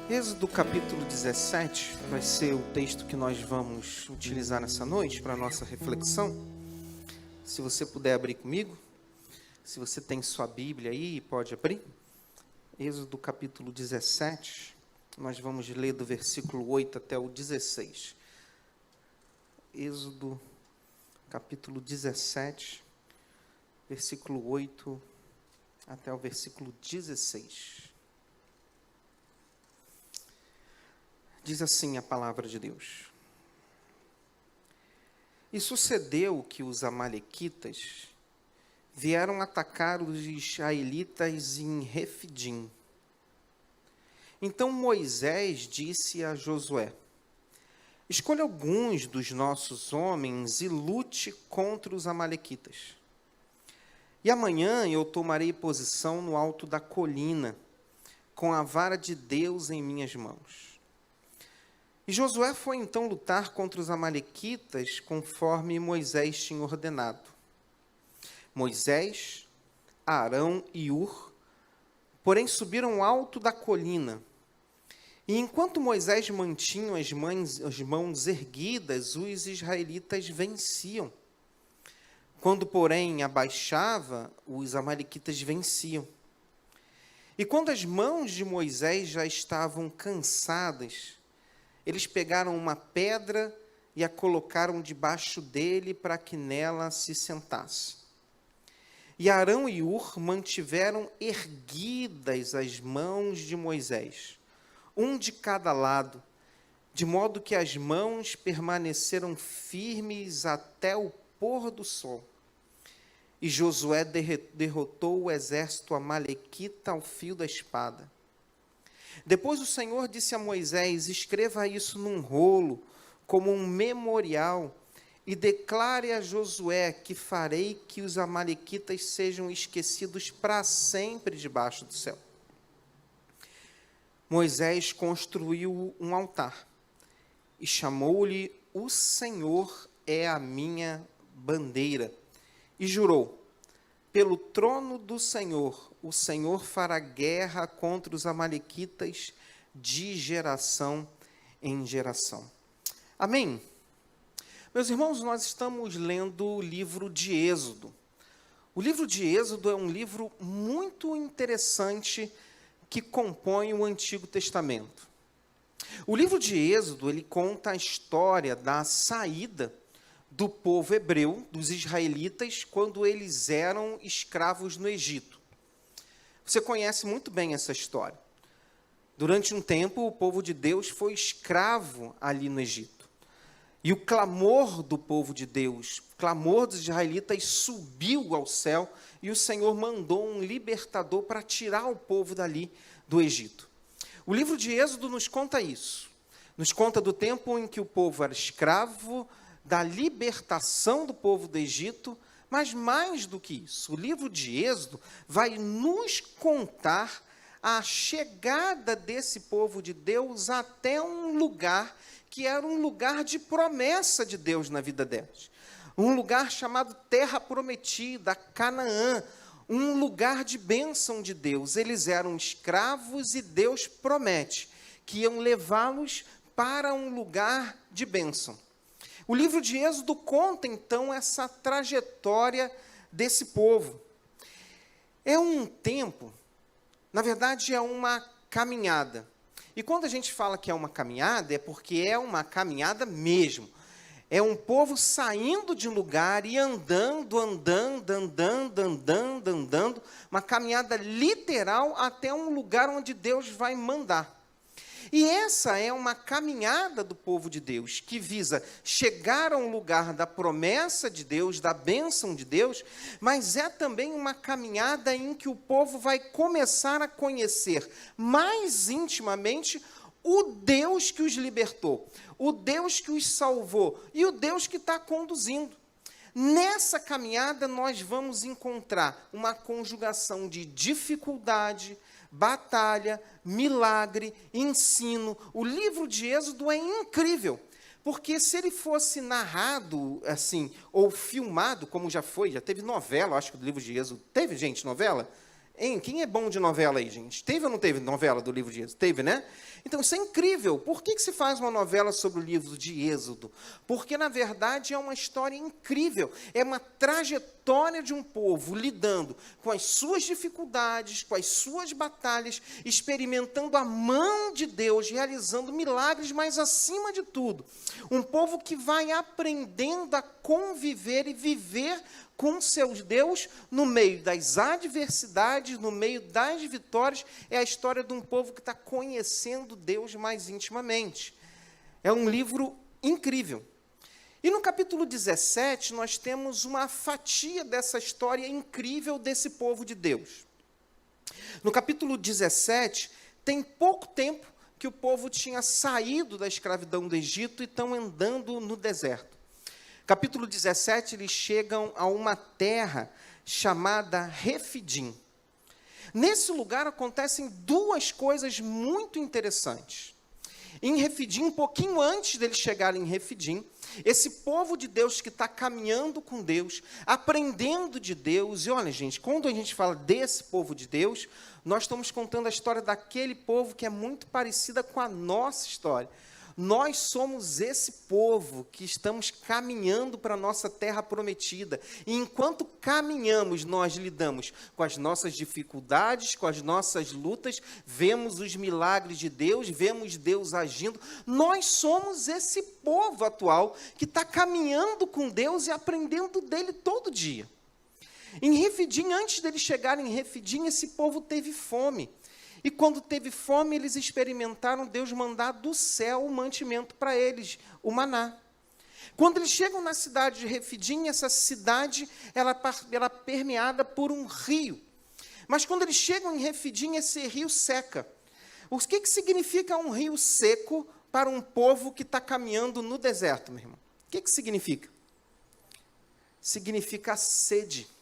Êxodo capítulo 17 vai ser o texto que nós vamos utilizar nessa noite para a nossa reflexão. Se você puder abrir comigo, se você tem sua Bíblia aí, pode abrir. Êxodo capítulo 17, nós vamos ler do versículo 8 até o 16. Êxodo capítulo 17, versículo 8 até o versículo 16. Diz assim a palavra de Deus. E sucedeu que os amalequitas vieram atacar os israelitas em Refidim. Então Moisés disse a Josué: escolha alguns dos nossos homens e lute contra os amalequitas. E amanhã eu tomarei posição no alto da colina, com a vara de Deus em minhas mãos. E Josué foi então lutar contra os amalequitas, conforme Moisés tinha ordenado. Moisés, Arão e Hur, porém subiram ao alto da colina. E enquanto Moisés mantinha as mãos erguidas, os israelitas venciam. Quando, porém, abaixava, os amalequitas venciam. E quando as mãos de Moisés já estavam cansadas, eles pegaram uma pedra e a colocaram debaixo dele para que nela se sentasse. E Arão e Hur mantiveram erguidas as mãos de Moisés, um de cada lado, de modo que as mãos permaneceram firmes até o pôr do sol. E Josué derrotou o exército amalequita ao fio da espada. Depois o Senhor disse a Moisés: escreva isso num rolo, como um memorial, e declare a Josué que farei que os amalequitas sejam esquecidos para sempre debaixo do céu. Moisés construiu um altar e chamou-lhe: o Senhor é a minha bandeira. E jurou: pelo trono do Senhor, o Senhor fará guerra contra os amalequitas de geração em geração. Amém? Meus irmãos, nós estamos lendo o livro de Êxodo. O livro de Êxodo é um livro muito interessante que compõe o Antigo Testamento. O livro de Êxodo, ele conta a história da saída do povo hebreu, dos israelitas, quando eles eram escravos no Egito. Você conhece muito bem essa história. Durante um tempo, o povo de Deus foi escravo ali no Egito. E o clamor do povo de Deus, o clamor dos israelitas subiu ao céu e o Senhor mandou um libertador para tirar o povo dali do Egito. O livro de Êxodo nos conta isso. Nos conta do tempo em que o povo era escravo, da libertação do povo do Egito, mas mais do que isso, o livro de Êxodo vai nos contar a chegada desse povo de Deus até um lugar que era um lugar de promessa de Deus na vida deles. Um lugar chamado Terra Prometida, Canaã, um lugar de bênção de Deus. Eles eram escravos e Deus promete que iam levá-los para um lugar de bênção. O livro de Êxodo conta, então, essa trajetória desse povo. É um tempo, na verdade, é uma caminhada. E quando a gente fala que é uma caminhada, é porque é uma caminhada mesmo. É um povo saindo de um lugar e andando, uma caminhada literal até um lugar onde Deus vai mandar. E essa é uma caminhada do povo de Deus, que visa chegar a um lugar da promessa de Deus, da bênção de Deus, mas é também uma caminhada em que o povo vai começar a conhecer mais intimamente o Deus que os libertou, o Deus que os salvou e o Deus que está conduzindo. Nessa caminhada nós vamos encontrar uma conjugação de dificuldade, batalha, milagre, ensino. O livro de Êxodo é incrível, porque se ele fosse narrado assim, ou filmado, como já foi, já teve novela, acho que do livro de Êxodo, teve, gente, novela? Hein? Quem é bom de novela aí, gente? Teve ou não teve novela do livro de Êxodo? Teve, né? Então, isso é incrível. Por que se faz uma novela sobre o livro de Êxodo? Porque, na verdade, é uma história incrível. É uma trajetória de um povo lidando com as suas dificuldades, com as suas batalhas, experimentando a mão de Deus, realizando milagres, mas, acima de tudo, um povo que vai aprendendo a conviver e viver com seu Deus no meio das adversidades, no meio das vitórias. É a história de um povo que está conhecendo Deus mais intimamente. É um livro incrível. E no capítulo 17, nós temos uma fatia dessa história incrível desse povo de Deus. No capítulo 17, tem pouco tempo que o povo tinha saído da escravidão do Egito e estão andando no deserto. Capítulo 17, eles chegam a uma terra chamada Refidim. Nesse lugar acontecem duas coisas muito interessantes. Em Refidim, um pouquinho antes deles chegarem em Refidim, esse povo de Deus que está caminhando com Deus, aprendendo de Deus, e olha, gente, quando a gente fala desse povo de Deus, nós estamos contando a história daquele povo que é muito parecida com a nossa história. Nós somos esse povo que estamos caminhando para a nossa terra prometida. E enquanto caminhamos, nós lidamos com as nossas dificuldades, com as nossas lutas, vemos os milagres de Deus, vemos Deus agindo. Nós somos esse povo atual que está caminhando com Deus e aprendendo dele todo dia. Em Refidim, antes deles chegarem em Refidim, esse povo teve fome. E quando teve fome, eles experimentaram Deus mandar do céu o mantimento para eles, o maná. Quando eles chegam na cidade de Refidim, essa cidade ela é permeada por um rio. Mas quando eles chegam em Refidim, esse rio seca. O que significa um rio seco para um povo que está caminhando no deserto, meu irmão? O que significa? Significa sede.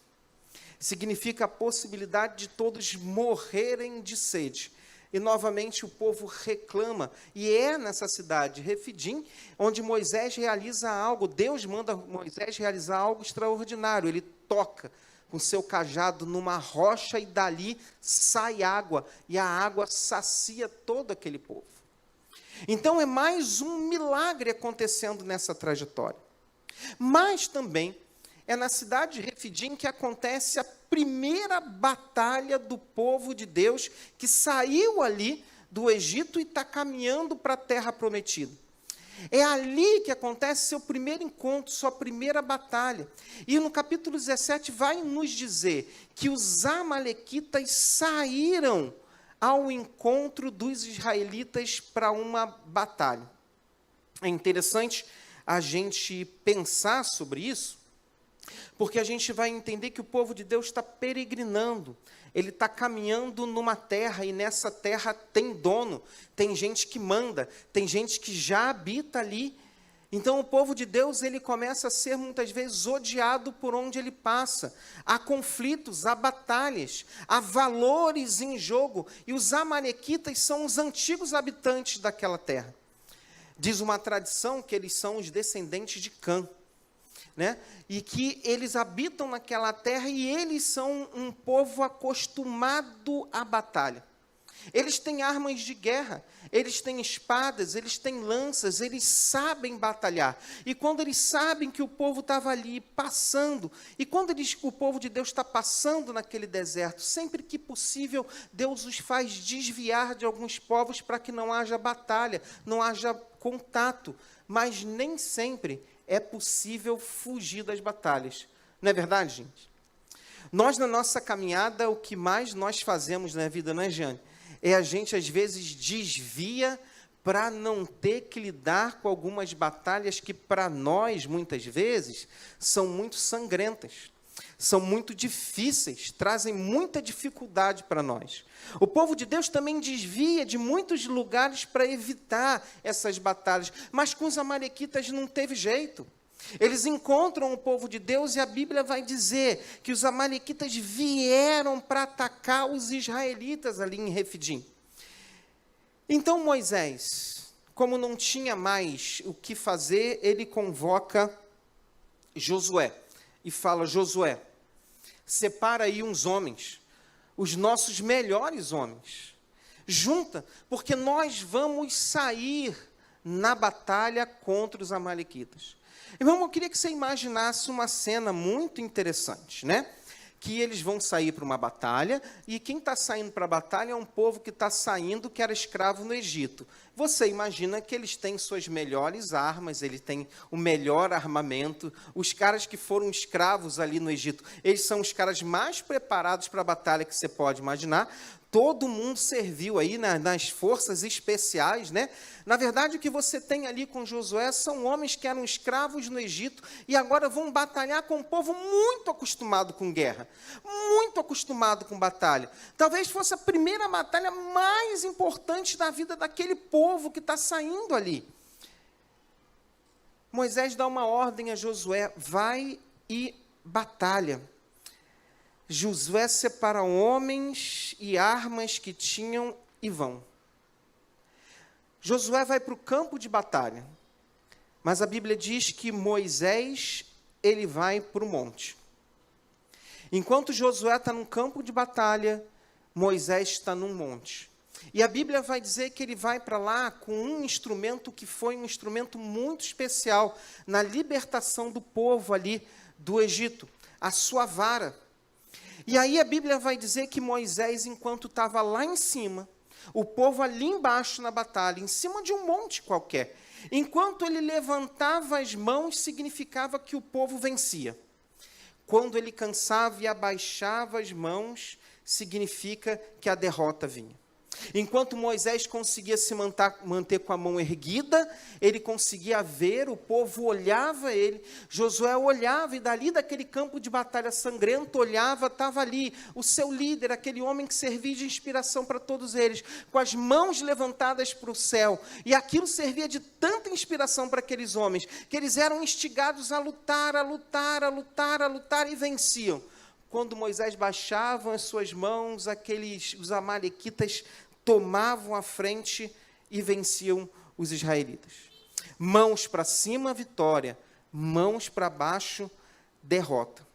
Significa a possibilidade de todos morrerem de sede. E, novamente, o povo reclama. E é nessa cidade, Refidim, onde Moisés realiza algo. Deus manda Moisés realizar algo extraordinário. Ele toca com seu cajado numa rocha e dali sai água. E a água sacia todo aquele povo. Então, é mais um milagre acontecendo nessa trajetória. Mas também é na cidade de Refidim que acontece a primeira batalha do povo de Deus que saiu ali do Egito e está caminhando para a terra prometida. É ali que acontece seu primeiro encontro, sua primeira batalha. E no capítulo 17 vai nos dizer que os amalequitas saíram ao encontro dos israelitas para uma batalha. É interessante a gente pensar sobre isso, porque a gente vai entender que o povo de Deus está peregrinando, ele está caminhando numa terra, e nessa terra tem dono, tem gente que manda, tem gente que já habita ali. Então o povo de Deus, ele começa a ser muitas vezes odiado por onde ele passa. Há conflitos, há batalhas, há valores em jogo, e os amalequitas são os antigos habitantes daquela terra. Diz uma tradição que eles são os descendentes de Cã, né? E que eles habitam naquela terra e eles são um povo acostumado à batalha. Eles têm armas de guerra, eles têm espadas, eles têm lanças, eles sabem batalhar. E quando eles sabem que o povo estava ali passando, e quando o povo de Deus está passando naquele deserto, sempre que possível, Deus os faz desviar de alguns povos para que não haja batalha, não haja contato, mas nem sempre é possível fugir das batalhas. Não é verdade, gente? Nós, na nossa caminhada, o que mais nós fazemos na vida, não é, Jane? É a gente, às vezes, desvia para não ter que lidar com algumas batalhas que, para nós, muitas vezes, são muito sangrentas, são muito difíceis, trazem muita dificuldade para nós. O povo de Deus também desvia de muitos lugares para evitar essas batalhas, mas com os amalequitas não teve jeito. Eles encontram o povo de Deus e a Bíblia vai dizer que os amalequitas vieram para atacar os israelitas ali em Refidim. Então Moisés, como não tinha mais o que fazer, ele convoca Josué e fala: Josué, separa aí uns homens, os nossos melhores homens. Junta, porque nós vamos sair na batalha contra os amalequitas. Irmão, eu queria que você imaginasse uma cena muito interessante, né? Que eles vão sair para uma batalha, e quem está saindo para a batalha é um povo que está saindo, que era escravo no Egito. Você imagina que eles têm suas melhores armas, eles têm o melhor armamento, os caras que foram escravos ali no Egito, eles são os caras mais preparados para a batalha que você pode imaginar. Todo mundo serviu aí nas forças especiais, né? Na verdade, o que você tem ali com Josué são homens que eram escravos no Egito e agora vão batalhar com um povo muito acostumado com guerra, muito acostumado com batalha. Talvez fosse a primeira batalha mais importante da vida daquele povo que está saindo ali. Moisés dá uma ordem a Josué: vai e batalha. Josué separa homens e armas que tinham e vão. Josué vai para o campo de batalha, mas a Bíblia diz que Moisés, ele vai para o monte. Enquanto Josué está no campo de batalha, Moisés está num monte. E a Bíblia vai dizer que ele vai para lá com um instrumento que foi um instrumento muito especial na libertação do povo ali do Egito, a sua vara. E aí a Bíblia vai dizer que Moisés, enquanto estava lá em cima, o povo ali embaixo na batalha, em cima de um monte qualquer, enquanto ele levantava as mãos, significava que o povo vencia. Quando ele cansava e abaixava as mãos, significa que a derrota vinha. Enquanto Moisés conseguia se manter com a mão erguida, ele conseguia ver, o povo olhava ele, Josué olhava, e dali daquele campo de batalha sangrento, olhava, estava ali o seu líder, aquele homem que servia de inspiração para todos eles, com as mãos levantadas para o céu, e aquilo servia de tanta inspiração para aqueles homens, que eles eram instigados a lutar, a lutar, a lutar, a lutar, e venciam. Quando Moisés baixava as suas mãos, os amalequitas tomavam a frente e venciam os israelitas. Mãos para cima, vitória. Mãos para baixo, derrota.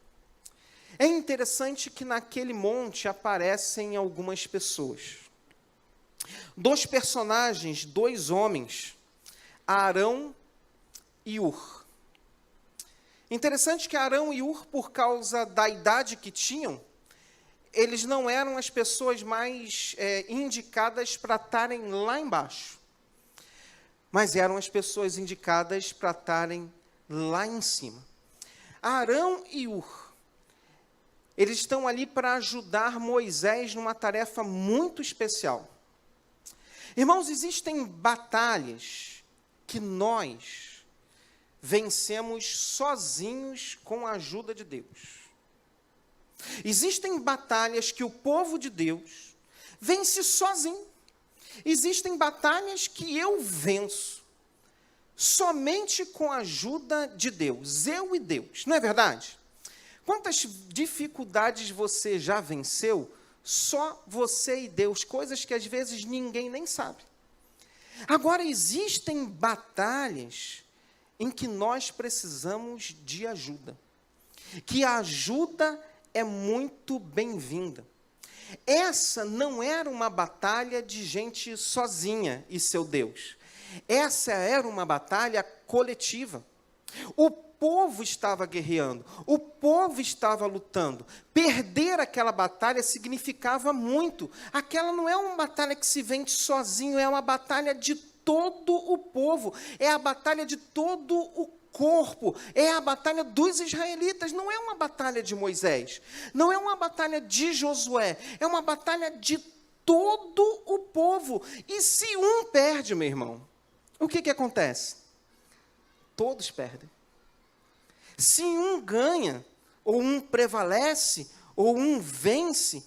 É interessante que naquele monte aparecem algumas pessoas. Dois personagens, dois homens, Arão e Hur. Interessante que Arão e Hur, por causa da idade que tinham, eles não eram as pessoas mais indicadas para estarem lá embaixo, mas eram as pessoas indicadas para estarem lá em cima. Arão e Hur, eles estão ali para ajudar Moisés numa tarefa muito especial. Irmãos, existem batalhas que nós vencemos sozinhos com a ajuda de Deus. Existem batalhas que o povo de Deus vence sozinho. Existem batalhas que eu venço somente com a ajuda de Deus, eu e Deus, não é verdade? Quantas dificuldades você já venceu, só você e Deus, coisas que às vezes ninguém nem sabe. Agora, existem batalhas em que nós precisamos de ajuda, que a ajuda é muito bem-vinda. Essa não era uma batalha de gente sozinha e seu Deus. Essa era uma batalha coletiva. O povo estava guerreando, o povo estava lutando. Perder aquela batalha significava muito. Aquela não é uma batalha que se vence sozinho, é uma batalha de todo o povo, é a batalha de todo o corpo, é a batalha dos israelitas, não é uma batalha de Moisés, não é uma batalha de Josué, é uma batalha de todo o povo. E se um perde, meu irmão, o que acontece? Todos perdem. Se um ganha, ou um prevalece, ou um vence,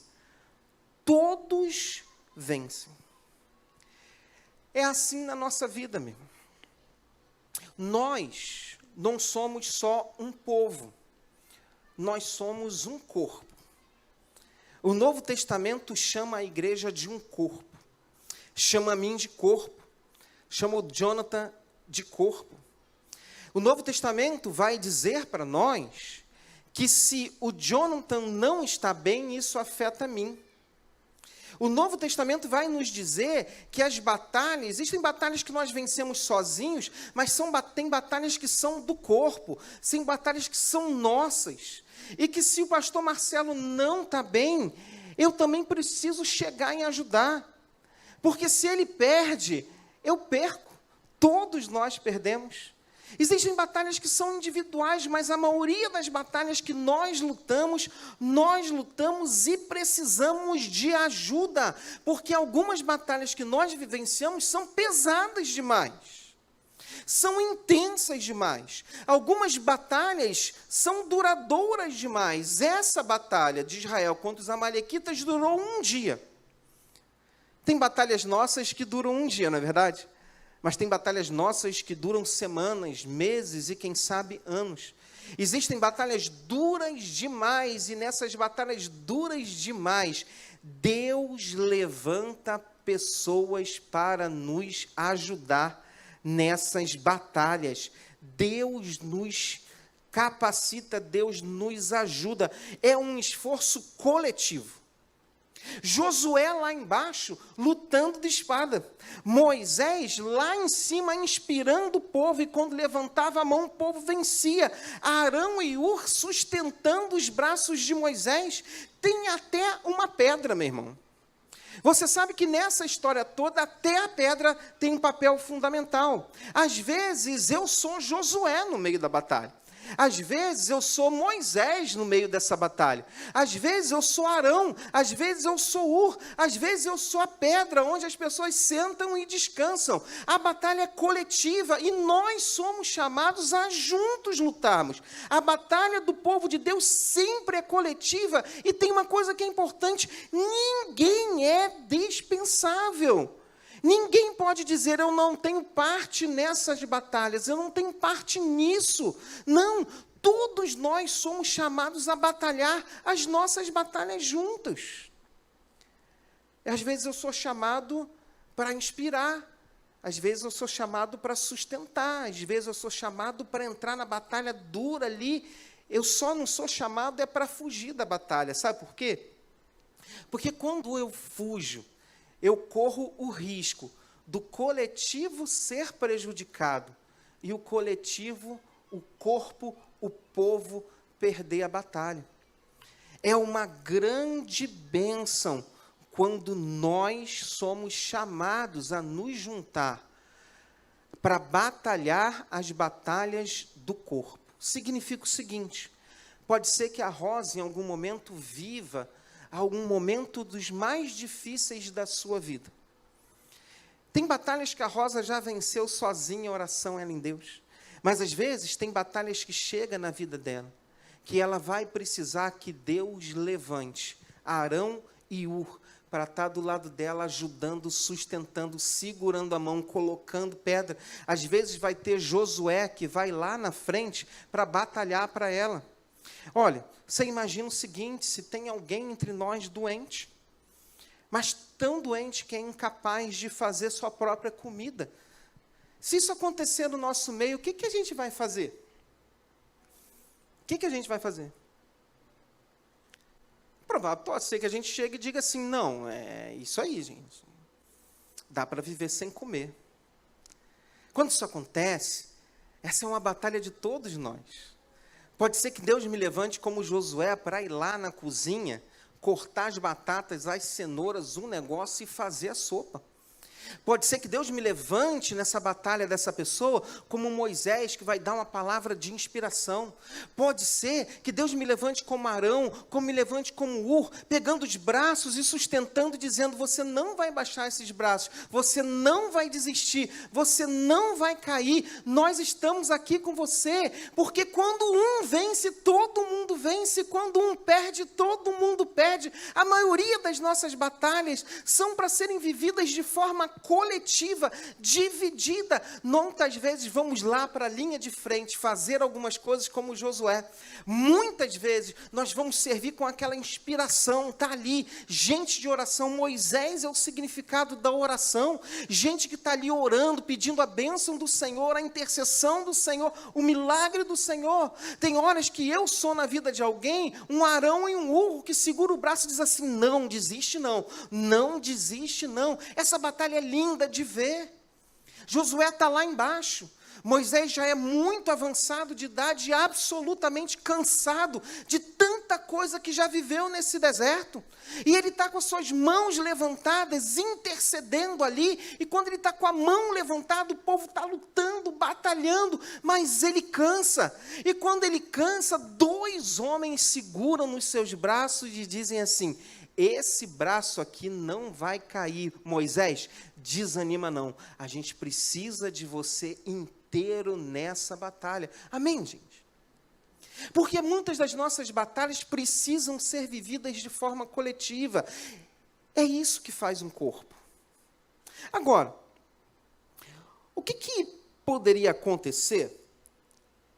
todos vencem. É assim na nossa vida, meu irmão. Nós não somos só um povo, nós somos um corpo. O Novo Testamento chama a igreja de um corpo, chama a mim de corpo, chama o Jonathan de corpo. O Novo Testamento vai dizer para nós que se o Jonathan não está bem, isso afeta a mim. O Novo Testamento vai nos dizer que as batalhas, existem batalhas que nós vencemos sozinhos, mas tem batalhas que são do corpo, tem batalhas que são nossas. E que se o pastor Marcelo não está bem, eu também preciso chegar e ajudar. Porque se ele perde, eu perco. Todos nós perdemos. Existem batalhas que são individuais, mas a maioria das batalhas que nós lutamos e precisamos de ajuda, porque algumas batalhas que nós vivenciamos são pesadas demais, são intensas demais. Algumas batalhas são duradouras demais. Essa batalha de Israel contra os amalequitas durou um dia. Tem batalhas nossas que duram um dia, não é verdade? Mas tem batalhas nossas que duram semanas, meses e, quem sabe, anos. Existem batalhas duras demais, e nessas batalhas duras demais, Deus levanta pessoas para nos ajudar nessas batalhas. Deus nos capacita, Deus nos ajuda. É um esforço coletivo. Josué lá embaixo, lutando de espada. Moisés lá em cima, inspirando o povo, e quando levantava a mão, o povo vencia. Arão e Hur sustentando os braços de Moisés. Tem até uma pedra, meu irmão. Você sabe que nessa história toda, até a pedra tem um papel fundamental. Às vezes, eu sou Josué no meio da batalha. Às vezes eu sou Moisés no meio dessa batalha. Às vezes eu sou Arão. Às vezes eu sou Hur. Às vezes eu sou a pedra onde as pessoas sentam e descansam. A batalha é coletiva e nós somos chamados a juntos lutarmos. A batalha do povo de Deus sempre é coletiva. E tem uma coisa que é importante: ninguém é dispensável. Ninguém pode dizer, eu não tenho parte nessas batalhas, eu não tenho parte nisso. Não, todos nós somos chamados a batalhar as nossas batalhas juntos. Às vezes eu sou chamado para inspirar, às vezes eu sou chamado para sustentar, às vezes eu sou chamado para entrar na batalha dura ali. Eu só não sou chamado para fugir da batalha, sabe por quê? Porque quando eu fujo, eu corro o risco do coletivo ser prejudicado e o coletivo, o corpo, o povo perder a batalha. É uma grande bênção quando nós somos chamados a nos juntar para batalhar as batalhas do corpo. Significa o seguinte: pode ser que a Rosa, em algum momento, viva algum momento dos mais difíceis da sua vida. Tem batalhas que a Rosa já venceu sozinha, a oração ela em Deus. Mas, às vezes, tem batalhas que chegam na vida dela, que ela vai precisar que Deus levante Arão e Hur para estar do lado dela, ajudando, sustentando, segurando a mão, colocando pedra. Às vezes, vai ter Josué que vai lá na frente para batalhar para ela. Olha, você imagina o seguinte: se tem alguém entre nós doente, mas tão doente que é incapaz de fazer sua própria comida, se isso acontecer no nosso meio, o que a gente vai fazer? O que a gente vai fazer? Provável, pode ser que a gente chegue e diga assim, não, é isso aí, gente, dá para viver sem comer. Quando isso acontece, essa é uma batalha de todos nós. Pode ser que Deus me levante como Josué para ir lá na cozinha, cortar as batatas, as cenouras, um negócio e fazer a sopa. Pode ser que Deus me levante nessa batalha dessa pessoa como Moisés, que vai dar uma palavra de inspiração. Pode ser que Deus me levante como Arão, como me levante como Hur, pegando os braços e sustentando, dizendo, você não vai baixar esses braços, você não vai desistir, você não vai cair, nós estamos aqui com você, porque quando um vence, todo mundo vence, quando um perde, todo mundo perde. A maioria das nossas batalhas são para serem vividas de forma coletiva, dividida. Muitas vezes vamos lá para a linha de frente, fazer algumas coisas como Josué. Muitas vezes nós vamos servir com aquela inspiração, está ali, gente de oração. Moisés é o significado da oração, gente que está ali orando, pedindo a bênção do Senhor, a intercessão do Senhor, o milagre do Senhor. Tem horas que eu sou na vida de alguém, um Arão e um Hur que segura o braço e diz assim, não desiste não, não desiste não. Essa batalha é linda de ver. Josué está lá embaixo. Moisés já é muito avançado de idade e absolutamente cansado de tanta coisa que já viveu nesse deserto. E ele está com as suas mãos levantadas, intercedendo ali. E quando ele está com a mão levantada, o povo está lutando, batalhando, mas ele cansa. E quando ele cansa, 2 homens seguram nos seus braços e dizem assim, esse braço aqui não vai cair. Moisés, desanima não. A gente precisa de você inteiro nessa batalha. Amém, gente? Porque muitas das nossas batalhas precisam ser vividas de forma coletiva. É isso que faz um corpo. Agora, o que poderia acontecer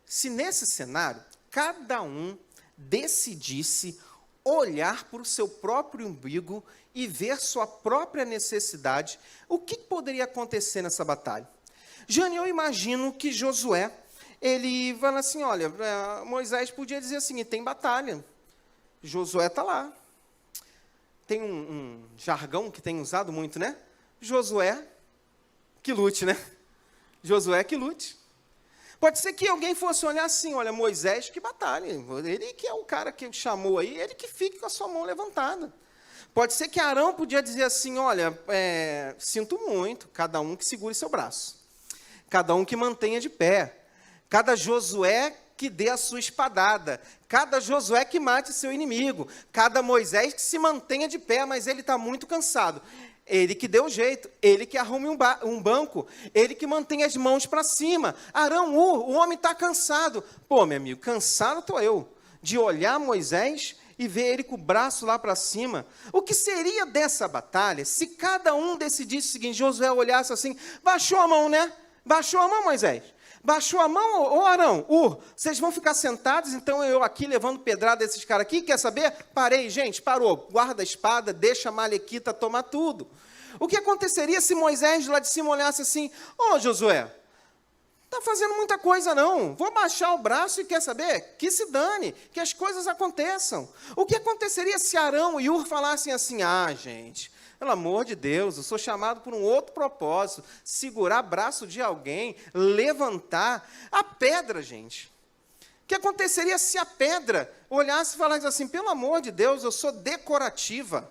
se nesse cenário cada um decidisse olhar para o seu próprio umbigo e ver sua própria necessidade? O que poderia acontecer nessa batalha? Jane, eu imagino que Josué, ele fala assim, olha, Moisés podia dizer assim, tem batalha, Josué está lá. Tem um jargão que tem usado muito, né? Josué que lute, né? Josué que lute. Pode ser que alguém fosse olhar assim, olha, Moisés que batalha, ele que é o cara que chamou aí, ele que fique com a sua mão levantada. Pode ser que Arão podia dizer assim, olha, sinto muito, cada um que segure seu braço, cada um que mantenha de pé, cada Josué que dê a sua espadada, cada Josué que mate seu inimigo, cada Moisés que se mantenha de pé, mas ele está muito cansado. Ele que deu jeito, ele que arrume um banco, ele que mantém as mãos para cima. Arão, o homem está cansado. Pô, meu amigo, cansado estou eu de olhar Moisés e ver ele com o braço lá para cima. O que seria dessa batalha se cada um decidisse o seguinte, Josué olhasse assim, baixou a mão, né? Baixou a mão, Moisés. Baixou a mão, ô Arão, vocês vão ficar sentados, então eu aqui levando pedrada desses caras aqui, quer saber? Parei, gente, parou, guarda a espada, deixa a malequita tomar tudo. O que aconteceria se Moisés lá de cima olhasse assim, ô Josué, está fazendo muita coisa não, vou baixar o braço e quer saber? Que se dane, que as coisas aconteçam. O que aconteceria se Arão e Hur falassem assim, gente, pelo amor de Deus, eu sou chamado por um outro propósito, segurar braço de alguém, levantar a pedra, gente. O que aconteceria se a pedra olhasse e falasse assim, pelo amor de Deus, eu sou decorativa.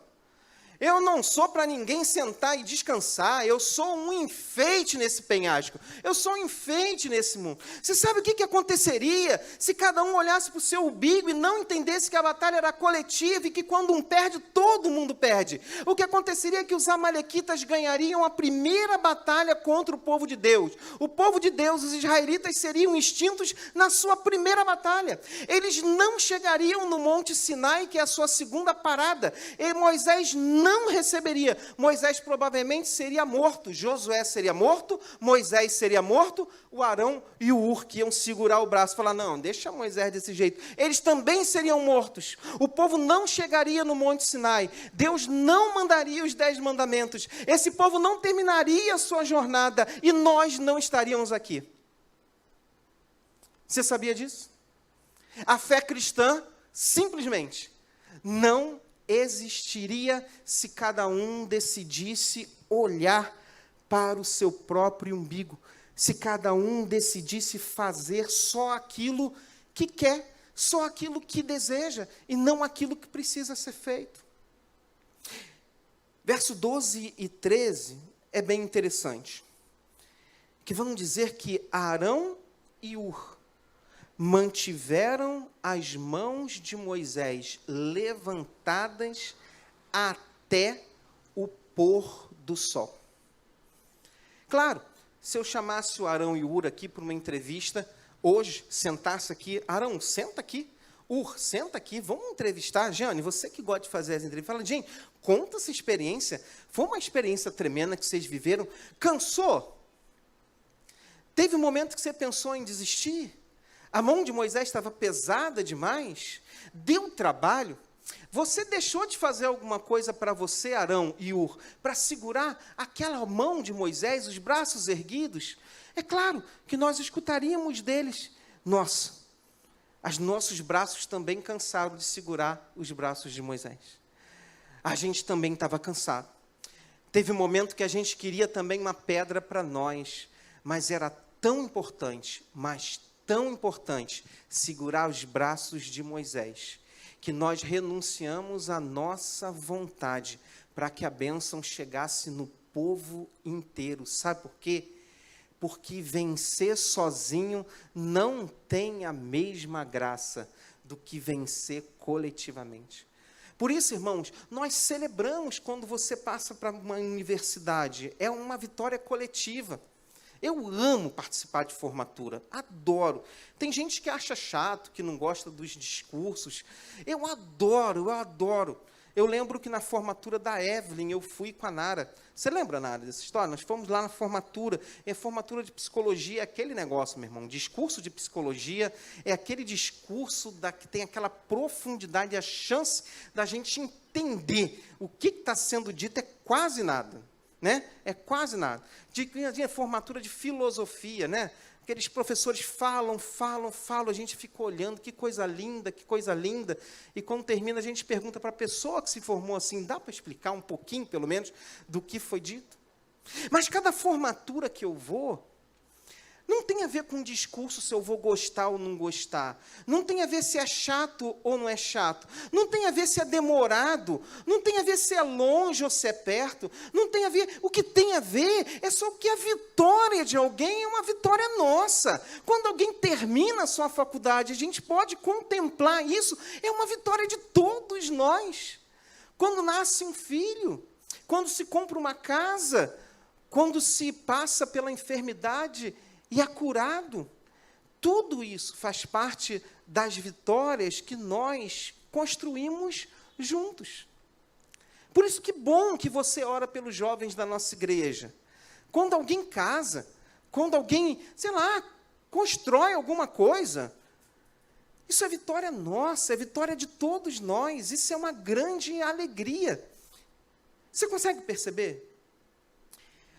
Eu não sou para ninguém sentar e descansar, eu sou um enfeite nesse penhasco, eu sou um enfeite nesse mundo. Você sabe o que aconteceria se cada um olhasse para o seu umbigo e não entendesse que a batalha era coletiva e que quando um perde, todo mundo perde? O que aconteceria é que os amalequitas ganhariam a primeira batalha contra o povo de Deus. O povo de Deus, os israelitas, seriam extintos na sua primeira batalha. Eles não chegariam no Monte Sinai, que é a sua segunda parada, e Moisés não receberia. Moisés provavelmente seria morto, Josué seria morto, Moisés seria morto, o Arão e o Hur que iam segurar o braço e falar, não, deixa Moisés desse jeito. Eles também seriam mortos. O povo não chegaria no Monte Sinai. Deus não mandaria os 10 mandamentos. Esse povo não terminaria a sua jornada e nós não estaríamos aqui. Você sabia disso? A fé cristã, simplesmente, não existiria se cada um decidisse olhar para o seu próprio umbigo, se cada um decidisse fazer só aquilo que quer, só aquilo que deseja, e não aquilo que precisa ser feito. Verso 12 e 13 é bem interessante, que vão dizer que Arão e Hur mantiveram as mãos de Moisés levantadas até o pôr do sol. Claro, se eu chamasse o Arão e o Hur aqui para uma entrevista, hoje, sentasse aqui, Arão, senta aqui, Senta aqui, vamos entrevistar. Jane, você que gosta de fazer as entrevistas, fala, gente, conta essa experiência. Foi uma experiência tremenda que vocês viveram. Cansou? Teve um momento que você pensou em desistir? A mão de Moisés estava pesada demais? Deu trabalho? Você deixou de fazer alguma coisa para você, Arão e Ur, para segurar aquela mão de Moisés, os braços erguidos? É claro que nós escutaríamos deles. Nossa, os nossos braços também cansaram de segurar os braços de Moisés. A gente também estava cansado. Teve um momento que a gente queria também uma pedra para nós, mas era tão importante, mas tão importante, segurar os braços de Moisés, que nós renunciamos à nossa vontade para que a bênção chegasse no povo inteiro. Sabe por quê? Porque vencer sozinho não tem a mesma graça do que vencer coletivamente. Por isso, irmãos, nós celebramos quando você passa para uma universidade. É uma vitória coletiva. Eu amo participar de formatura, adoro. Tem gente que acha chato, que não gosta dos discursos. Eu adoro. Eu lembro que na formatura da Evelyn, eu fui com a Nara. Você lembra, Nara, dessa história? Nós fomos lá na formatura. É formatura de psicologia, é aquele negócio, meu irmão. Discurso de psicologia é aquele discurso que tem aquela profundidade, a chance da gente entender o que está sendo dito é quase nada. Né? É quase nada. De formatura de filosofia, né? Aqueles professores falam, a gente fica olhando, que coisa linda, e quando termina a gente pergunta para a pessoa que se formou assim, dá para explicar um pouquinho, pelo menos, do que foi dito? Mas cada formatura que eu vou, não tem a ver com discurso se eu vou gostar ou não gostar. Não tem a ver se é chato ou não é chato. Não tem a ver se é demorado. Não tem a ver se é longe ou se é perto. Não tem a ver. O que tem a ver é só que a vitória de alguém é uma vitória nossa. Quando alguém termina a sua faculdade, a gente pode contemplar isso. É uma vitória de todos nós. Quando nasce um filho, quando se compra uma casa, quando se passa pela enfermidade e é curado, tudo isso faz parte das vitórias que nós construímos juntos. Por isso que bom que você ora pelos jovens da nossa igreja. Quando alguém casa, quando alguém, constrói alguma coisa, isso é vitória nossa, é vitória de todos nós, isso é uma grande alegria. Você consegue perceber?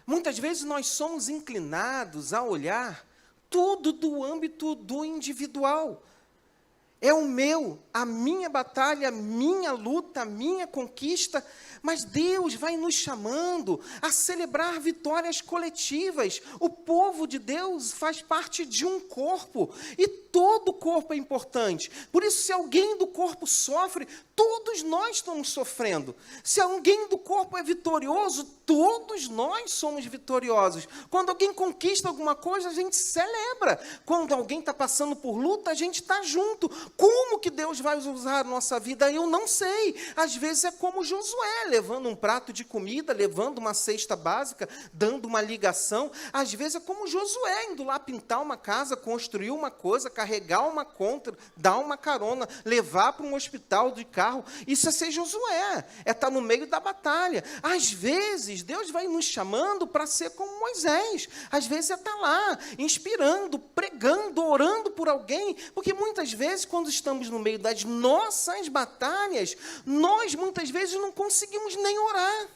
Muitas vezes nós somos inclinados a olhar tudo do âmbito do individual. É o meu, a minha batalha, a minha luta, a minha conquista, mas Deus vai nos chamando a celebrar vitórias coletivas. O povo de Deus faz parte de um corpo, e todo corpo é importante. Por isso, se alguém do corpo sofre, todos nós estamos sofrendo. Se alguém do corpo é vitorioso, todos nós somos vitoriosos. Quando alguém conquista alguma coisa, a gente celebra. Quando alguém está passando por luta, a gente está junto. Como que Deus vai usar a nossa vida? Eu não sei. Às vezes é como Josué, levando um prato de comida, levando uma cesta básica, dando uma ligação. Às vezes é como Josué, indo lá pintar uma casa, construir uma coisa, carregar uma conta, dar uma carona, levar para um hospital de carro. Isso é ser Josué, é estar no meio da batalha. Às vezes, Deus vai nos chamando para ser como Moisés. Às vezes é estar lá, inspirando, pregando, orando por alguém, porque muitas vezes, quando estamos no meio das nossas batalhas, nós muitas vezes não conseguimos nem orar.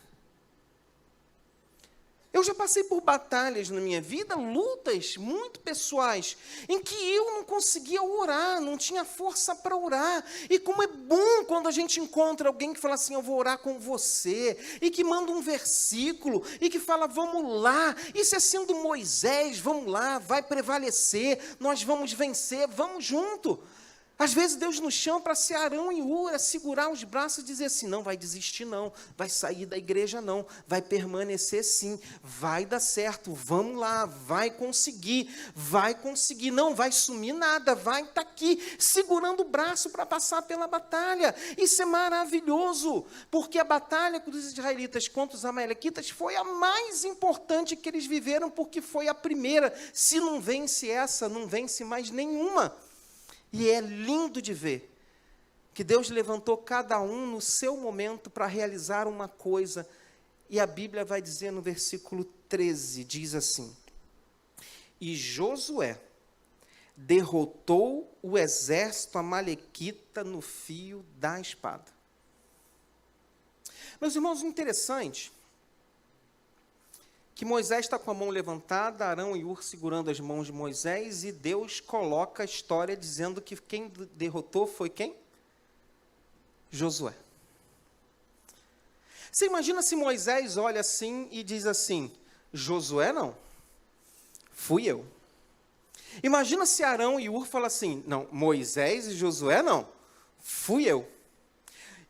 Eu já passei por batalhas na minha vida, lutas muito pessoais, em que eu não conseguia orar, não tinha força para orar. E como é bom quando a gente encontra alguém que fala assim, eu vou orar com você, e que manda um versículo, e que fala, vamos lá, isso é sendo Moisés, vamos lá, vai prevalecer, nós vamos vencer, vamos junto. Às vezes Deus nos chama para ser Arão e Ura, segurar os braços e dizer assim, não vai desistir não, vai sair da igreja não, vai permanecer sim, vai dar certo, vamos lá, vai conseguir, não vai sumir nada, vai estar aqui, segurando o braço para passar pela batalha. Isso é maravilhoso, porque a batalha dos israelitas contra os amalequitas foi a mais importante que eles viveram, porque foi a primeira. Se não vence essa, não vence mais nenhuma. E é lindo de ver que Deus levantou cada um no seu momento para realizar uma coisa. E a Bíblia vai dizer no versículo 13, diz assim: e Josué derrotou o exército amalequita no fio da espada. Meus irmãos, interessante que Moisés está com a mão levantada, Arão e Hur segurando as mãos de Moisés, e Deus coloca a história dizendo que quem derrotou foi quem? Josué. Você imagina se Moisés olha assim e diz assim: Josué não, fui eu. Imagina se Arão e Hur falam assim: não, Moisés e Josué não, fui eu.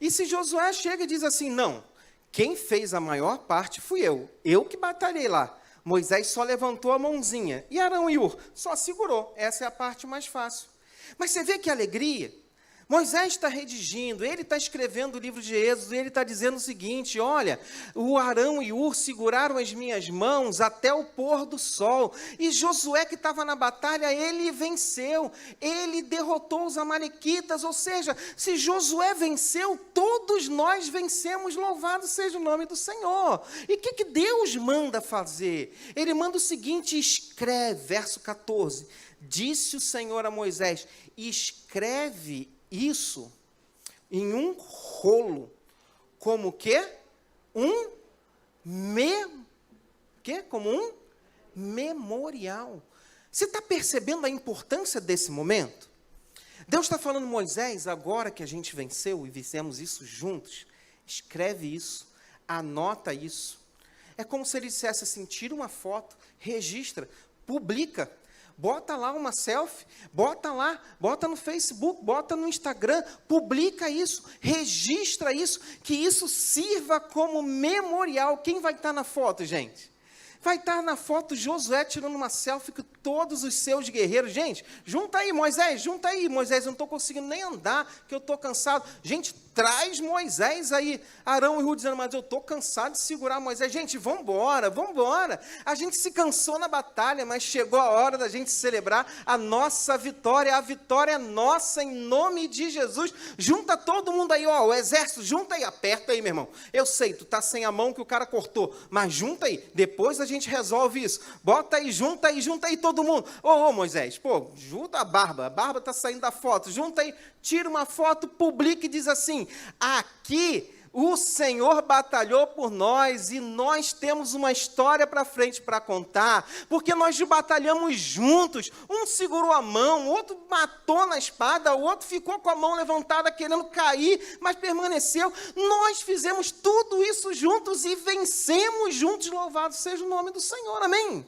E se Josué chega e diz assim: não, quem fez a maior parte fui eu que batalhei lá. Moisés só levantou a mãozinha, e Arão e Hur só segurou, essa é a parte mais fácil. Mas você vê que alegria. Moisés está redigindo, ele está escrevendo o livro de Êxodo, e ele está dizendo o seguinte: olha, o Arão e Hur seguraram as minhas mãos até o pôr do sol, e Josué que estava na batalha, ele venceu, ele derrotou os amalequitas, ou seja, se Josué venceu, todos nós vencemos, louvado seja o nome do Senhor. E o que Deus manda fazer? Ele manda o seguinte: escreve, verso 14, disse o Senhor a Moisés, escreve isso em um rolo, como que? Como um memorial. Você está percebendo a importância desse momento? Deus está falando: Moisés, agora que a gente venceu e fizemos isso juntos, escreve isso, anota isso. É como se ele dissesse assim: tira uma foto, registra, publica. Bota lá uma selfie, bota lá, bota no Facebook, bota no Instagram, publica isso, registra isso, que isso sirva como memorial. Quem vai estar na foto, gente? Vai estar na foto Josué tirando uma selfie com todos os seus guerreiros. Gente, junta aí, Moisés, junta aí. Moisés, eu não estou conseguindo nem andar, que eu estou cansado. Gente, traz Moisés aí. Arão e Hur dizendo: mas eu estou cansado de segurar Moisés. Gente, vamos embora, vamos embora. A gente se cansou na batalha, mas chegou a hora da gente celebrar a nossa vitória. A vitória é nossa, em nome de Jesus. Junta todo mundo aí, ó, o exército, junta aí, aperta aí, meu irmão. Eu sei, tu tá sem a mão que o cara cortou, mas junta aí, depois a gente resolve isso. Bota aí, junta aí todo mundo. Ô, Moisés, pô, junta a barba tá saindo da foto, junta aí, tira uma foto, publica e diz assim: aqui o Senhor batalhou por nós e nós temos uma história para frente para contar, porque nós batalhamos juntos. Um segurou a mão, o outro matou na espada, o outro ficou com a mão levantada querendo cair, mas permaneceu. Nós fizemos tudo isso juntos e vencemos juntos, louvado seja o nome do Senhor, amém?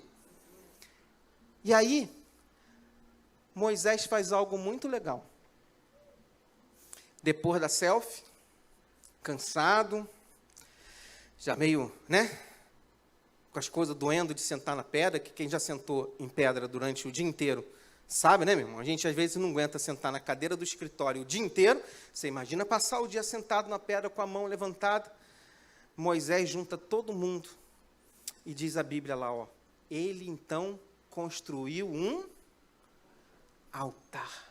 E aí, Moisés faz algo muito legal. Depois da selfie, cansado, já meio, com as coisas doendo de sentar na pedra, que quem já sentou em pedra durante o dia inteiro sabe, né, meu irmão? A gente às vezes não aguenta sentar na cadeira do escritório o dia inteiro. Você imagina passar o dia sentado na pedra com a mão levantada. Moisés junta todo mundo e diz a Bíblia lá, ó, ele então construiu um altar.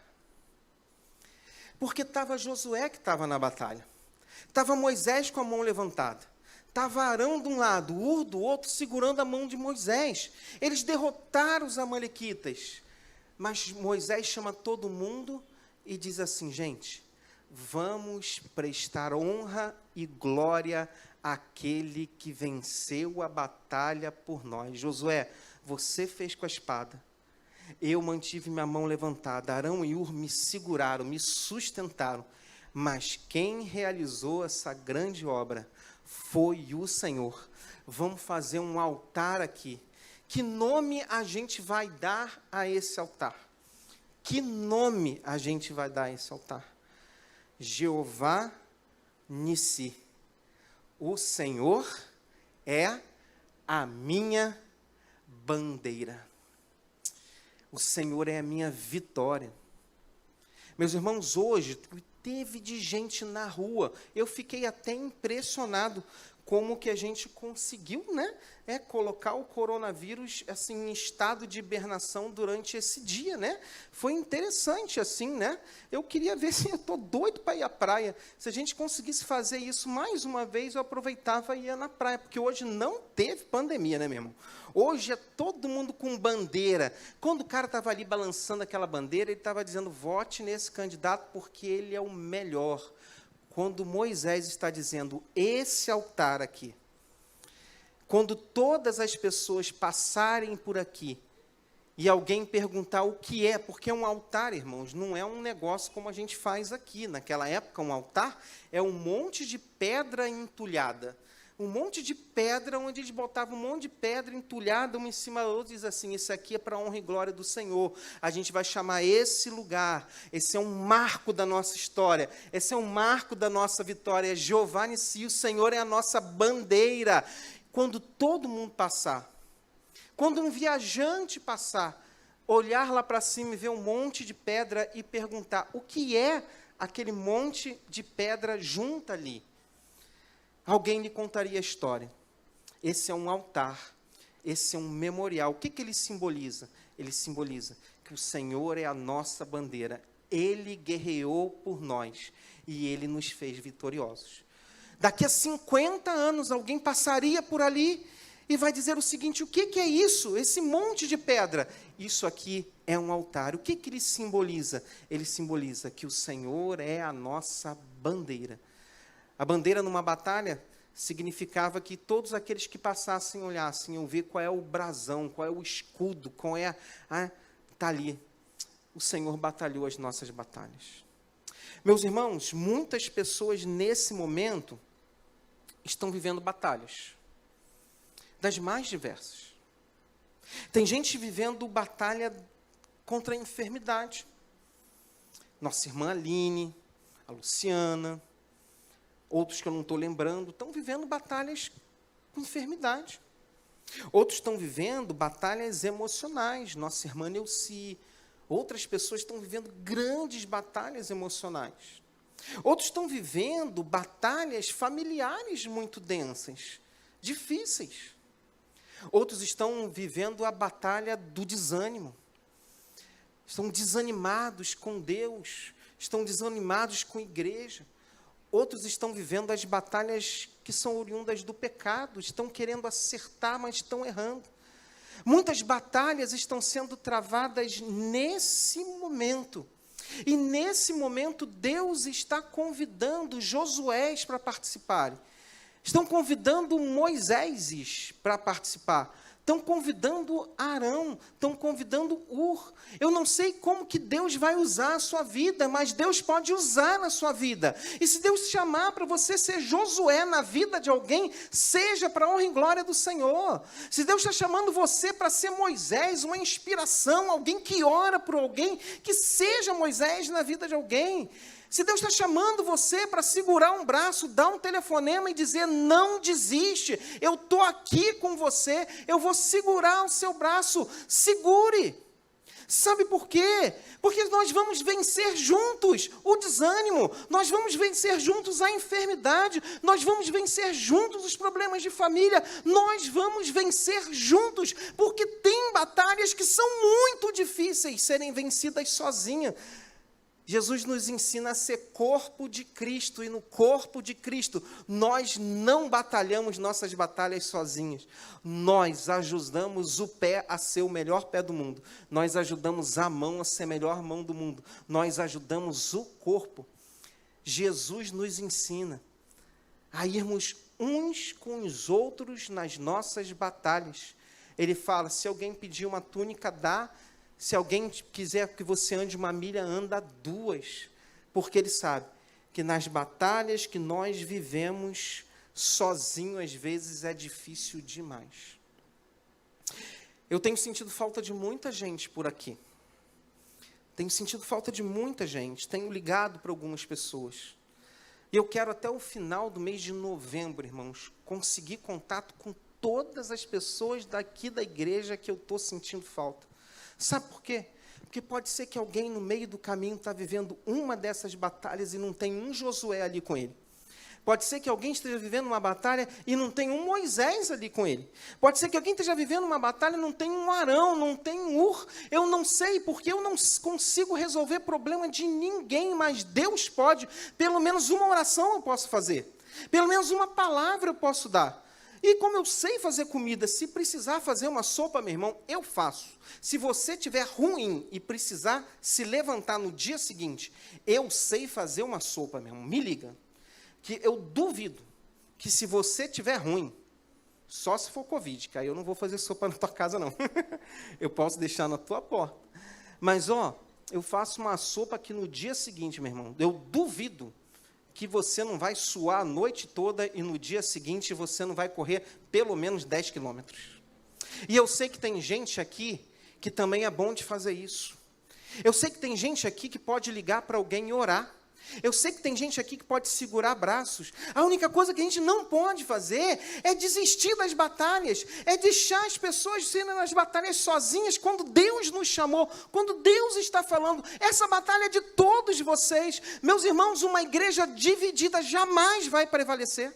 Porque estava Josué que estava na batalha. Estava Moisés com a mão levantada. Estava Arão de um lado, Hur do outro, segurando a mão de Moisés. Eles derrotaram os amalequitas. Mas Moisés chama todo mundo e diz assim, gente, vamos prestar honra e glória àquele que venceu a batalha por nós. Josué, você fez com a espada. Eu mantive minha mão levantada. Arão e Hur me seguraram, me sustentaram. Mas quem realizou essa grande obra foi o Senhor. Vamos fazer um altar aqui. Que nome a gente vai dar a esse altar? Que nome a gente vai dar a esse altar? Jeová Nissi. O Senhor é a minha bandeira. O Senhor é a minha vitória. Meus irmãos, hoje teve de gente na rua. Eu fiquei até impressionado como que a gente conseguiu, né, colocar o coronavírus assim em estado de hibernação durante esse dia, né? Foi interessante assim, né? Eu queria ver se eu estou doido para ir à praia. Se a gente conseguisse fazer isso mais uma vez, eu aproveitava e ia na praia, porque hoje não teve pandemia, né, meu irmão? Hoje é todo mundo com bandeira. Quando o cara estava ali balançando aquela bandeira, ele estava dizendo: vote nesse candidato porque ele é o melhor. Quando Moisés está dizendo, esse altar aqui, quando todas as pessoas passarem por aqui, e alguém perguntar o que é, porque um altar, irmãos, não é um negócio como a gente faz aqui. Naquela época, um altar é um monte de pedra entulhada. Um monte de pedra, onde eles botavam um monte de pedra entulhada, uma em cima da outra, e diz assim: isso aqui é para a honra e glória do Senhor. A gente vai chamar esse lugar, esse é um marco da nossa história, esse é um marco da nossa vitória. Jeová Nissi, o Senhor é a nossa bandeira. Quando todo mundo passar, quando um viajante passar, olhar lá para cima e ver um monte de pedra e perguntar: o que é aquele monte de pedra junto ali? Alguém lhe contaria a história. Esse é um altar, esse é um memorial. O que ele simboliza? Ele simboliza que o Senhor é a nossa bandeira. Ele guerreou por nós e Ele nos fez vitoriosos. Daqui a 50 anos, alguém passaria por ali e vai dizer o seguinte: o que é isso? Esse monte de pedra? Isso aqui é um altar. O que ele simboliza? Ele simboliza que o Senhor é a nossa bandeira. A bandeira numa batalha significava que todos aqueles que passassem olhassem, iam ver qual é o brasão, qual é o escudo, qual é está ali. O Senhor batalhou as nossas batalhas. Meus irmãos, muitas pessoas nesse momento estão vivendo batalhas, das mais diversas. Tem gente vivendo batalha contra a enfermidade. Nossa irmã Aline, a Luciana, outros que eu não estou lembrando, estão vivendo batalhas com enfermidade. Outros estão vivendo batalhas emocionais. Nossa irmã Neuci. Outras pessoas estão vivendo grandes batalhas emocionais. Outros estão vivendo batalhas familiares muito densas, difíceis. Outros estão vivendo a batalha do desânimo. Estão desanimados com Deus, estão desanimados com a igreja. Outros estão vivendo as batalhas que são oriundas do pecado, estão querendo acertar, mas estão errando. Muitas batalhas estão sendo travadas nesse momento. E nesse momento, Deus está convidando Josués para participarem. Estão convidando Moisés para participar. Estão convidando Arão, estão convidando Ur. Eu não sei como que Deus vai usar a sua vida, mas Deus pode usar na sua vida. E se Deus chamar para você ser Josué na vida de alguém, seja para a honra e glória do Senhor. Se Deus está chamando você para ser Moisés, uma inspiração, alguém que ora por alguém, que seja Moisés na vida de alguém. Se Deus está chamando você para segurar um braço, dar um telefonema e dizer: não desiste, eu estou aqui com você, eu vou segurar o seu braço, segure. Sabe por quê? Porque nós vamos vencer juntos o desânimo, nós vamos vencer juntos a enfermidade, nós vamos vencer juntos os problemas de família, nós vamos vencer juntos, porque tem batalhas que são muito difíceis serem vencidas sozinhas. Jesus nos ensina a ser corpo de Cristo, e no corpo de Cristo, nós não batalhamos nossas batalhas sozinhos. Nós ajudamos o pé a ser o melhor pé do mundo. Nós ajudamos a mão a ser a melhor mão do mundo. Nós ajudamos o corpo. Jesus nos ensina a irmos uns com os outros nas nossas batalhas. Ele fala: se alguém pedir uma túnica, dá. Se alguém quiser que você ande 1 milha, anda 2, porque ele sabe que nas batalhas que nós vivemos sozinho, às vezes é difícil demais. Eu tenho sentido falta de muita gente por aqui. Tenho sentido falta de muita gente, tenho ligado para algumas pessoas. E eu quero até o final do mês de novembro, irmãos, conseguir contato com todas as pessoas daqui da igreja que eu estou sentindo falta. Sabe por quê? Porque pode ser que alguém no meio do caminho está vivendo uma dessas batalhas e não tem um Josué ali com ele. Pode ser que alguém esteja vivendo uma batalha e não tem um Moisés ali com ele. Pode ser que alguém esteja vivendo uma batalha e não tem um Arão, não tem um Ur. Eu não sei, porque eu não consigo resolver problema de ninguém, mas Deus pode. Pelo menos uma oração eu posso fazer. Pelo menos uma palavra eu posso dar. E como eu sei fazer comida, se precisar fazer uma sopa, meu irmão, eu faço. Se você estiver ruim e precisar se levantar no dia seguinte, eu sei fazer uma sopa, meu irmão, me liga. Que eu duvido que se você estiver ruim, só se for Covid, que aí eu não vou fazer sopa na tua casa, não. Eu posso deixar na tua porta. Mas, eu faço uma sopa que no dia seguinte, meu irmão, eu duvido que você não vai suar a noite toda e no dia seguinte você não vai correr pelo menos 10 quilômetros. E eu sei que tem gente aqui que também é bom de fazer isso. Eu sei que tem gente aqui que pode ligar para alguém e orar. Eu sei que tem gente aqui que pode segurar braços. A única coisa que a gente não pode fazer é desistir das batalhas, é deixar as pessoas serem nas batalhas sozinhas quando Deus nos chamou, quando Deus está falando. Essa batalha é de todos vocês. Meus irmãos, uma igreja dividida jamais vai prevalecer.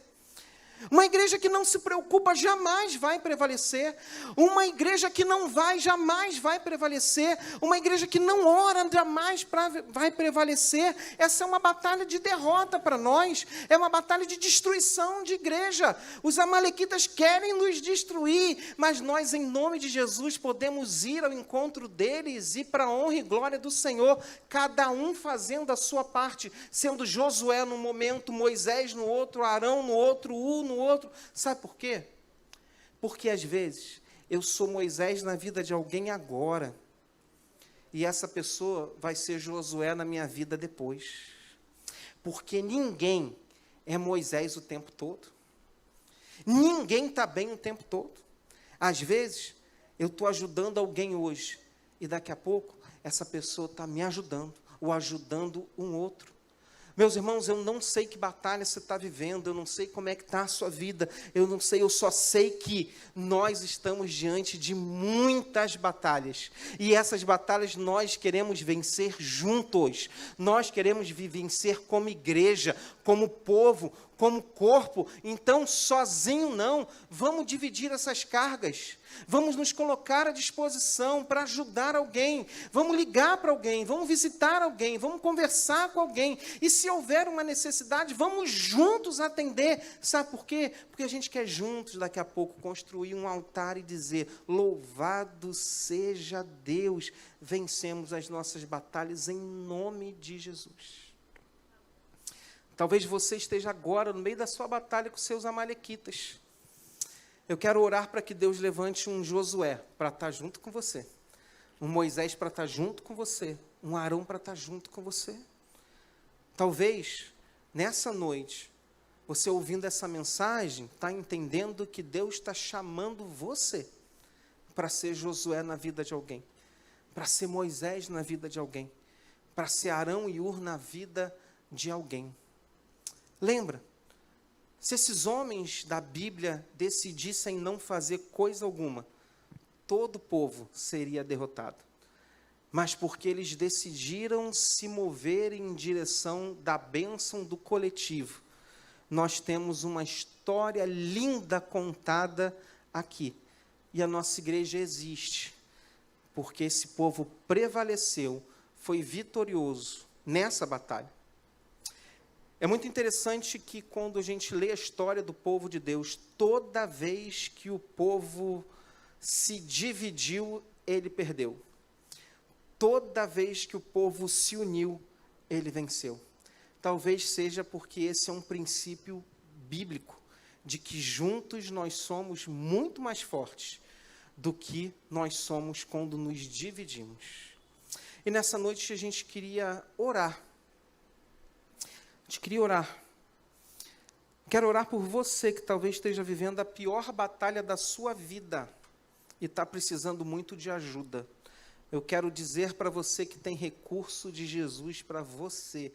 Uma igreja que não se preocupa jamais vai prevalecer. Uma igreja que não vai, jamais vai prevalecer. Uma igreja que não ora, jamais vai prevalecer. Essa é uma batalha de derrota para nós. É uma batalha de destruição de igreja. Os amalequitas querem nos destruir, mas nós, em nome de Jesus, podemos ir ao encontro deles e para a honra e glória do Senhor, cada um fazendo a sua parte, sendo Josué num momento, Moisés no outro, Arão no outro, no outro. Sabe por quê? Porque às vezes eu sou Moisés na vida de alguém agora e essa pessoa vai ser Josué na minha vida depois. Porque ninguém é Moisés o tempo todo. Ninguém está bem o tempo todo. Às vezes eu estou ajudando alguém hoje e daqui a pouco essa pessoa está me ajudando ou ajudando um outro. Meus irmãos, eu não sei que batalha você está vivendo, eu não sei como é que está a sua vida, eu não sei, eu só sei que nós estamos diante de muitas batalhas, e essas batalhas nós queremos vencer juntos, nós queremos vencer como igreja, como povo, como corpo. Então sozinho não, vamos dividir essas cargas, vamos nos colocar à disposição para ajudar alguém, vamos ligar para alguém, vamos visitar alguém, vamos conversar com alguém, e se houver uma necessidade, vamos juntos atender. Sabe por quê? Porque a gente quer juntos, daqui a pouco, construir um altar e dizer: louvado seja Deus, vencemos as nossas batalhas em nome de Jesus. Talvez você esteja agora no meio da sua batalha com seus amalequitas. Eu quero orar para que Deus levante um Josué para estar junto com você, um Moisés para estar junto com você, um Arão para estar junto com você. Talvez, nessa noite, você ouvindo essa mensagem, está entendendo que Deus está chamando você para ser Josué na vida de alguém, para ser Moisés na vida de alguém, para ser Arão e Ur na vida de alguém. Lembra, se esses homens da Bíblia decidissem não fazer coisa alguma, todo o povo seria derrotado. Mas porque eles decidiram se mover em direção da bênção do coletivo, nós temos uma história linda contada aqui. E a nossa igreja existe, porque esse povo prevaleceu, foi vitorioso nessa batalha. É muito interessante que quando a gente lê a história do povo de Deus, toda vez que o povo se dividiu, ele perdeu. Toda vez que o povo se uniu, ele venceu. Talvez seja porque esse é um princípio bíblico, de que juntos nós somos muito mais fortes do que nós somos quando nos dividimos. E nessa noite a gente queria orar. Quero orar por você que talvez esteja vivendo a pior batalha da sua vida e está precisando muito de ajuda. Eu quero dizer para você que tem recurso de Jesus para você.